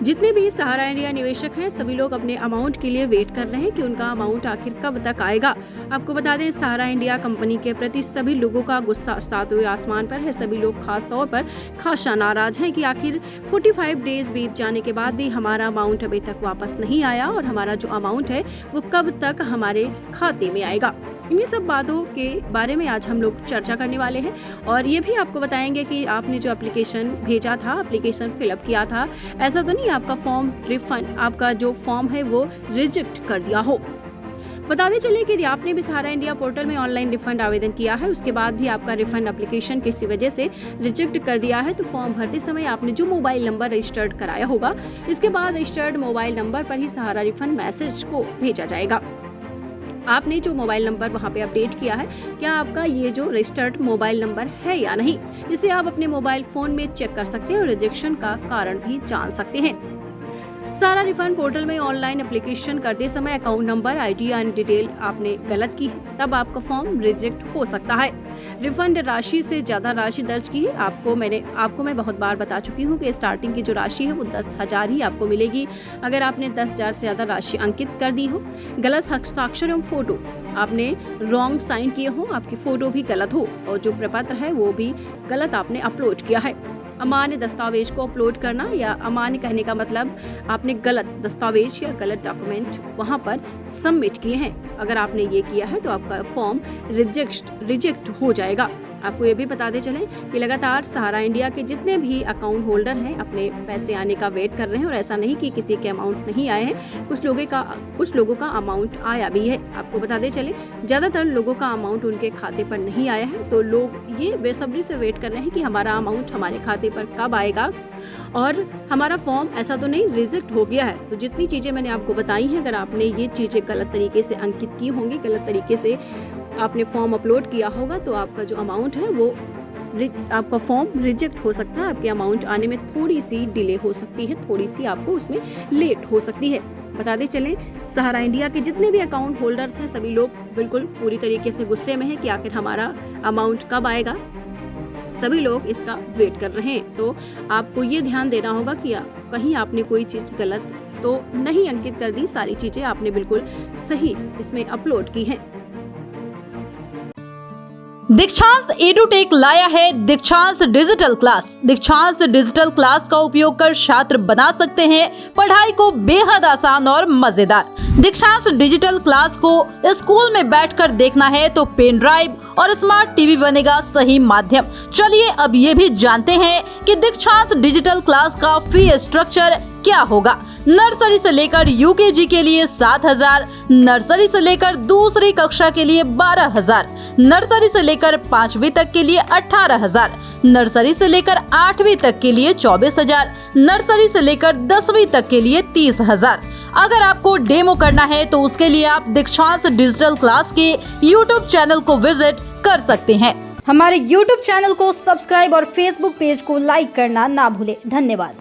जितने भी सहारा इंडिया निवेशक हैं सभी लोग अपने अमाउंट के लिए वेट कर रहे हैं कि उनका अमाउंट आखिर कब तक आएगा। आपको बता दें, सहारा इंडिया कंपनी के प्रति सभी लोगों का गुस्सा सातवें आसमान पर है। सभी लोग खास तौर पर खासा नाराज हैं कि आखिर 45 डेज बीत जाने के बाद भी हमारा अमाउंट अभी तक वापस नहीं आया और हमारा जो अमाउंट है वो कब तक हमारे खाते में आएगा। इन्हीं सब बातों के बारे में आज हम लोग चर्चा करने वाले हैं और ये भी आपको बताएंगे कि आपने जो एप्लीकेशन भेजा था, एप्लीकेशन फिलअप किया था, ऐसा तो नहीं आपका फॉर्म रिफंड, आपका जो फॉर्म है वो रिजेक्ट कर दिया हो। बताते चले कि यदि आपने भी सहारा इंडिया पोर्टल में ऑनलाइन रिफंड आवेदन किया है, उसके बाद भी आपका रिफंड एप्लीकेशन किसी वजह से रिजेक्ट कर दिया है, तो फॉर्म भरते समय आपने जो मोबाइल नंबर रजिस्टर्ड कराया होगा, इसके बाद रजिस्टर्ड मोबाइल नंबर पर ही सहारा रिफंड मैसेज को भेजा जाएगा। आपने जो मोबाइल नंबर वहां पे अपडेट किया है, क्या आपका ये जो रजिस्टर्ड मोबाइल नंबर है या नहीं, इसे आप अपने मोबाइल फोन में चेक कर सकते हैं और रिजेक्शन का कारण भी जान सकते हैं। सहारा रिफंड पोर्टल में ऑनलाइन एप्लीकेशन करते समय अकाउंट नंबर, आईडी या डिटेल आपने गलत की है, तब आपका फॉर्म रिजेक्ट हो सकता है। रिफंड राशि से ज्यादा राशि दर्ज की है, आपको मैं बहुत बार बता चुकी हूँ कि स्टार्टिंग की जो राशि है वो 10,000 ही आपको मिलेगी। अगर आपने 10,000 से ज्यादा राशि अंकित कर दी हो, गलत हस्ताक्षर एवं फोटो आपने रॉन्ग साइन किए हो, आपकी फोटो भी गलत हो और जो प्रपत्र है वो भी गलत आपने अपलोड किया है, अमान्य दस्तावेज को अपलोड करना, या अमान्य कहने का मतलब आपने गलत दस्तावेज या गलत डॉक्यूमेंट वहां पर सबमिट किए हैं, अगर आपने ये किया है तो आपका फॉर्म रिजेक्ट हो जाएगा। आपको ये भी बताते चलें कि लगातार सहारा इंडिया के जितने भी अकाउंट होल्डर हैं अपने पैसे आने का वेट कर रहे हैं और ऐसा नहीं कि किसी के अमाउंट नहीं आए हैं, कुछ लोगों का अमाउंट आया भी है। आपको बताते चलें, ज़्यादातर लोगों का अमाउंट उनके खाते पर नहीं आया है, तो लोग ये बेसब्री से वेट कर रहे हैं कि हमारा अमाउंट हमारे खाते पर कब आएगा और हमारा फॉर्म ऐसा तो नहीं रिजेक्ट हो गया है। तो जितनी चीज़ें मैंने आपको बताई हैं, अगर आपने ये चीज़ें गलत तरीके से अंकित की होंगी, गलत तरीके से आपने फॉर्म अपलोड किया होगा, तो आपका जो अमाउंट है वो आपका फॉर्म रिजेक्ट हो सकता है। आपके अमाउंट आने में थोड़ी सी डिले हो सकती है, थोड़ी सी आपको उसमें लेट हो सकती है। बताते चलें, सहारा इंडिया के जितने भी अकाउंट होल्डर्स हैं सभी लोग बिल्कुल पूरी तरीके से गुस्से में हैं कि आखिर हमारा अमाउंट कब आएगा। सभी लोग इसका वेट कर रहे हैं, तो आपको ये ध्यान देना होगा कि कहीं आपने कोई चीज़ गलत तो नहीं अंकित कर दी, सारी चीज़ें आपने बिल्कुल सही इसमें अपलोड की हैं। दीक्षांत एडुटेक लाया है दीक्षांत डिजिटल क्लास। दीक्षांत डिजिटल क्लास का उपयोग कर छात्र बना सकते हैं पढ़ाई को बेहद आसान और मजेदार। दीक्षांत डिजिटल क्लास को स्कूल में बैठकर देखना है तो पेन ड्राइव और स्मार्ट टीवी बनेगा सही माध्यम। चलिए अब ये भी जानते हैं कि दीक्षांत डिजिटल क्लास का फी स्ट्रक्चर क्या होगा। नर्सरी से लेकर यूकेजी के लिए 7,000, नर्सरी से लेकर दूसरी कक्षा के लिए 12,000, नर्सरी से लेकर 5वीं तक के लिए 18,000, नर्सरी से लेकर 8वीं तक के लिए 24,000, नर्सरी से लेकर 10वीं तक के लिए 30,000। अगर आपको डेमो करना है तो उसके लिए आप दीक्षांत डिजिटल क्लास के YouTube चैनल को विजिट कर सकते हैं। हमारे YouTube चैनल को सब्सक्राइब और Facebook पेज को लाइक करना ना भूलें। धन्यवाद।